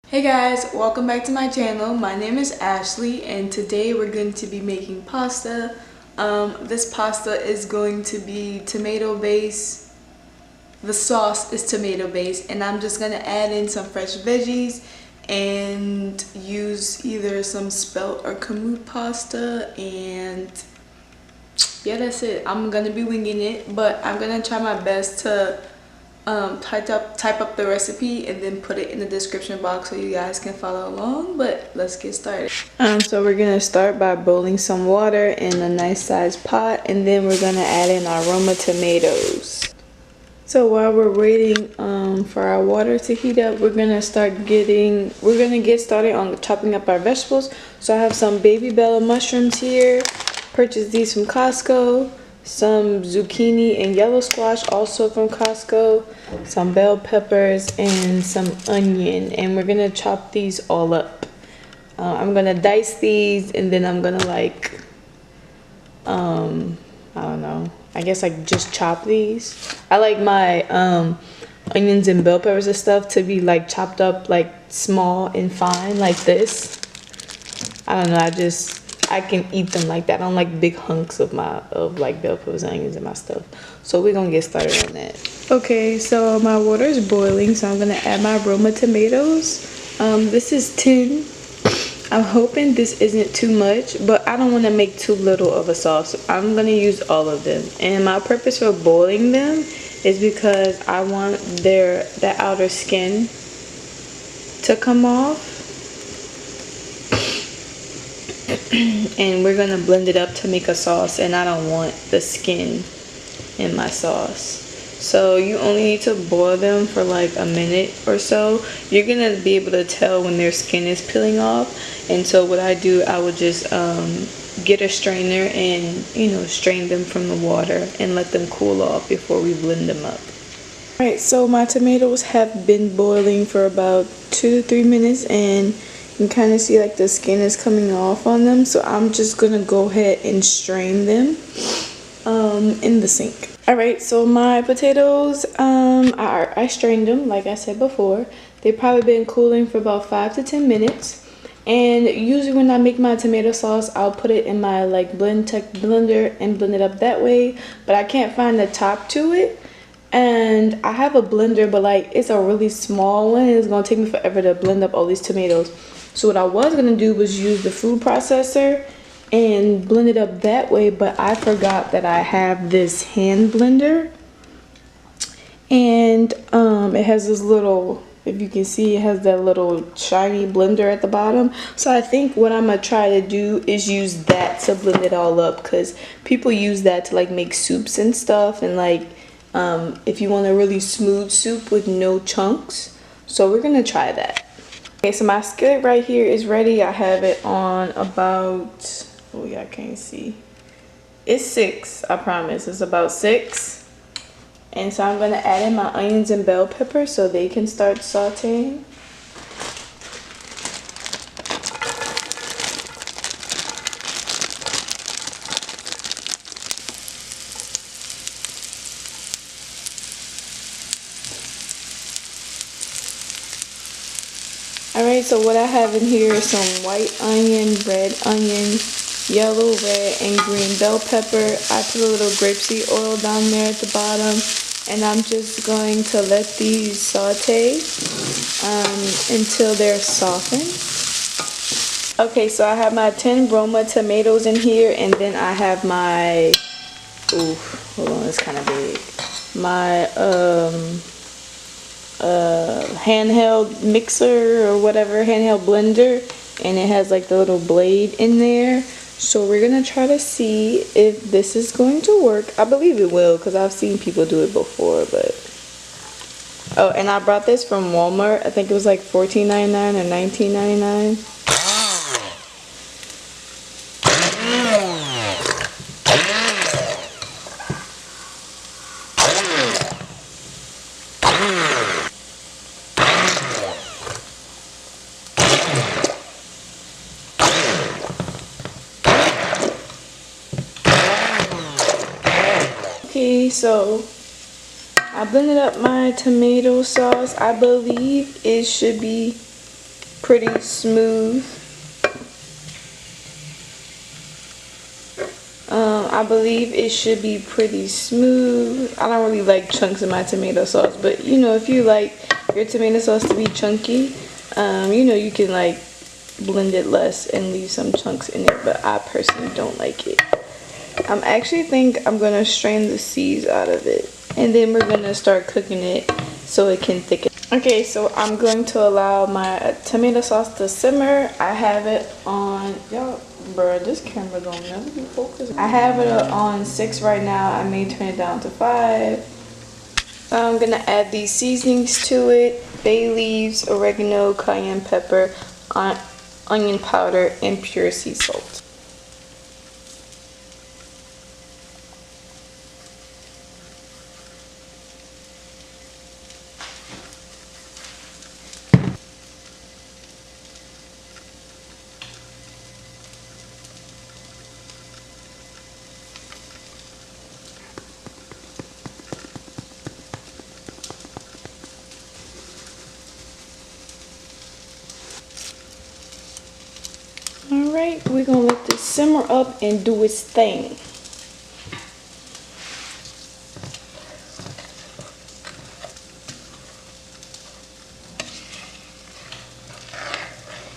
Hey guys, welcome back to my channel. My name is Ashley and today we're going to be making pasta. This pasta is going to be tomato based. The sauce is tomato based and I'm just going to add in some fresh veggies and use either some spelt or kamut pasta, and yeah, that's it. I'm going to be winging it, but I'm going to try my best to type up the recipe and then put it in the description box so you guys can follow along. But let's get started. So we're gonna start by boiling some water in a nice sized pot, and then we're gonna add in our Roma tomatoes. So while we're waiting for our water to heat up, we're gonna get started on chopping up our vegetables. So I have some baby bella mushrooms here. Purchased these from Costco. Some zucchini and yellow squash also from Costco, some bell peppers and some onion, and we're gonna chop these all up. I'm gonna dice these and then I'm gonna I don't know, I guess just chop these. I like my onions and bell peppers and stuff to be chopped up small and fine like this. I don't know, I can eat them like that. I don't like big hunks of bell peppers and onions in my stuff. So we're gonna get started on that. Okay, so my water is boiling, so I'm gonna add my Roma tomatoes. This is 10. I'm hoping this isn't too much, but I don't want to make too little of a sauce. So I'm gonna use all of them. And my purpose for boiling them is because I want the outer skin to come off. And we're gonna blend it up to make a sauce, and I don't want the skin in my sauce. So you only need to boil them for a minute or so. You're gonna be able to tell when their skin is peeling off. And so what I do, I would just get a strainer and strain them from the water and let them cool off before we blend them up. Alright, so my tomatoes have been boiling for about 2 to 3 minutes, and you can kind of see the skin is coming off on them. So I'm just gonna go ahead and strain them in the sink. Alright, so my potatoes, I strained them like I said before. They've probably been cooling for about 5 to 10 minutes. And usually when I make my tomato sauce, I'll put it in my blender and blend it up that way. But I can't find the top to it. And I have a blender, but it's a really small one, and it's gonna take me forever to blend up all these tomatoes. So what I was gonna do was use the food processor and blend it up that way, but I forgot that I have this hand blender, and it has this little, if you can see, it has that little shiny blender at the bottom. So I think what I'm gonna try to do is use that to blend it all up, because people use that to make soups and stuff, and if you want a really smooth soup with no chunks. So we're gonna try that. Okay, so my skillet right here is ready. I have it on about, oh yeah, I can't see. It's 6, I promise. It's about 6. And so I'm gonna add in my onions and bell pepper so they can start sauteing. Alright, so what I have in here is some white onion, red onion, yellow, red, and green bell pepper. I put a little grapeseed oil down there at the bottom, and I'm just going to let these saute until they're softened. Okay, so I have my 10 Roma tomatoes in here, and then I have my, ooh, hold on, it's kind of big. My handheld mixer or whatever, handheld blender, and it has the little blade in there. So we're gonna try to see if this is going to work. I believe it will, because I've seen people do it before. But oh, and I brought this from Walmart. I think it was $14.99 or $19.99. Okay, so I blended up my tomato sauce. I believe it should be pretty smooth. I believe it should be pretty smooth. I don't really like chunks in my tomato sauce, but you know, if you like your tomato sauce to be chunky, you know, you can like blend it less and leave some chunks in it, but I personally don't like it. I actually think I'm gonna strain the seeds out of it, and then we're gonna start cooking it so it can thicken. Okay, so I'm going to allow my tomato sauce to simmer. I have it on, y'all, bruh, this camera don't never be focused. I have it on 6 right now. I may turn it down to 5. I'm gonna add these seasonings to it: bay leaves, oregano, cayenne pepper, onion powder, and pure sea salt. Alright, we're gonna let this simmer up and do its thing.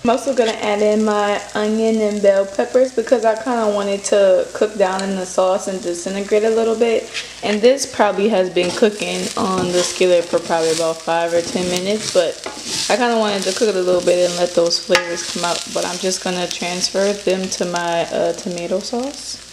I'm also gonna add in my onion and bell peppers because I kind of wanted to cook down in the sauce and disintegrate a little bit. And this probably has been cooking on the skillet for probably about 5 or 10 minutes, but I kind of wanted to cook it a little bit and let those flavors come out. But I'm just gonna transfer them to my tomato sauce.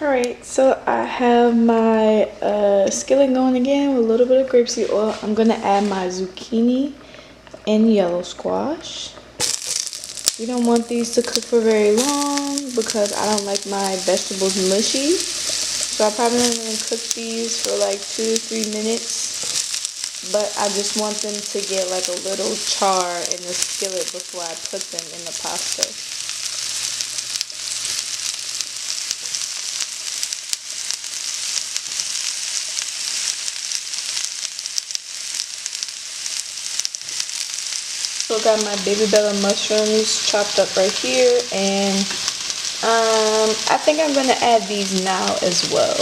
Alright, so I have my skillet going again with a little bit of grapeseed oil. I'm going to add my zucchini and yellow squash. You don't want these to cook for very long because I don't like my vegetables mushy. So I'm probably only going to cook these for like 2 to 3 minutes. But I just want them to get like a little char in the skillet before I put them in the pasta. So got my baby bella mushrooms chopped up right here, and I think I'm gonna add these now as well.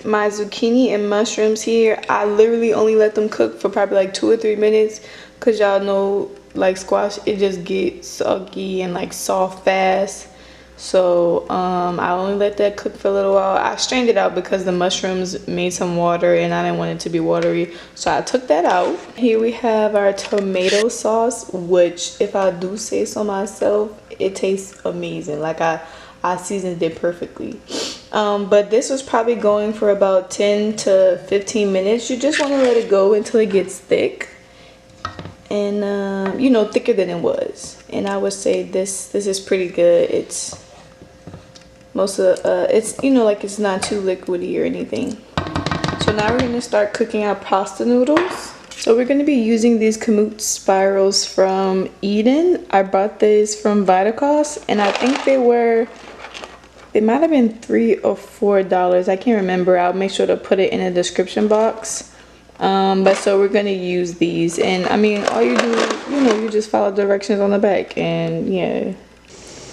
My zucchini and mushrooms here, I literally only let them cook for probably like 2 or 3 minutes because y'all know, like squash, it just gets soggy and like soft fast. So I only let that cook for a little while. I strained it out because the mushrooms made some water and I didn't want it to be watery, so I took that out. Here we have our tomato sauce, which, if I do say so myself, it tastes amazing. Like I seasoned it perfectly. But this was probably going for about 10 to 15 minutes. You just want to let it go until it gets thick, and you know, thicker than it was. And I would say this is pretty good. It's most of it's, you know, like it's not too liquidy or anything. So now we're going to start cooking our pasta noodles. So we're going to be using these kamut spirals from Eden. I bought these from Vitacost, and I think they might have been $3 or $4. I can't remember. I'll make sure to put it in the description box. But so we're gonna use these, and I mean, all you do, you know, you just follow directions on the back, and yeah.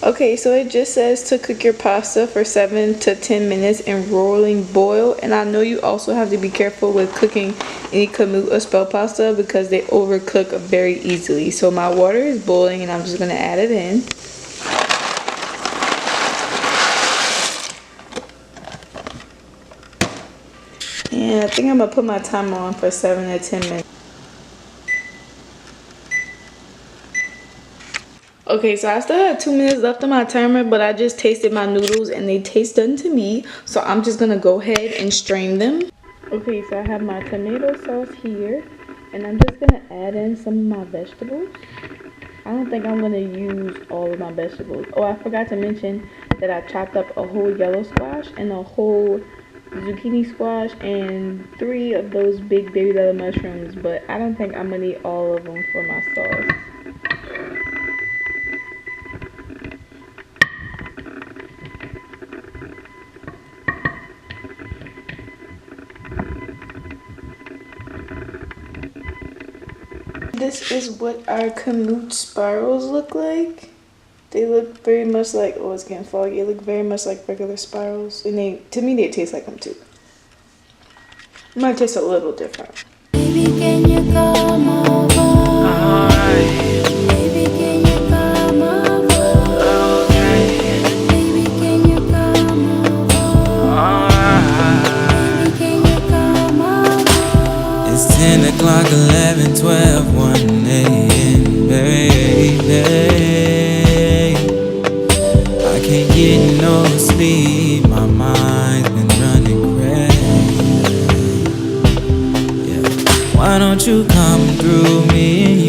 Okay, so it just says to cook your pasta for 7 to 10 minutes in rolling boil. And I know you also have to be careful with cooking any kamut or spell pasta because they overcook very easily. So my water is boiling and I'm just gonna add it in. And I think I'm gonna put my timer on for 7 to 10 minutes. Okay, so I still have 2 minutes left on my timer, but I just tasted my noodles and they taste done to me. So I'm just gonna go ahead and strain them. Okay, so I have my tomato sauce here, And I'm just gonna add in some of my vegetables. I don't think I'm gonna use all of my vegetables. Oh, I forgot to mention that I chopped up a whole yellow squash and a whole zucchini squash and 3 of those big baby bella mushrooms, but I don't think I'm gonna need all of them for my sauce. This is what our kamut spirals look like. They look very much like, oh, it's getting foggy. They look very much like regular spirals. And to me, they taste like them too. It might taste a little different. Baby, can you come over? Alright. Baby, can you come over? Okay. Baby, can you come over? Alright. Baby, can you come over? It's 10 o'clock, 11, 12, 1 a.m. Baby, I can't get no sleep. My mind's been running crazy. Yeah. Why don't you come through me?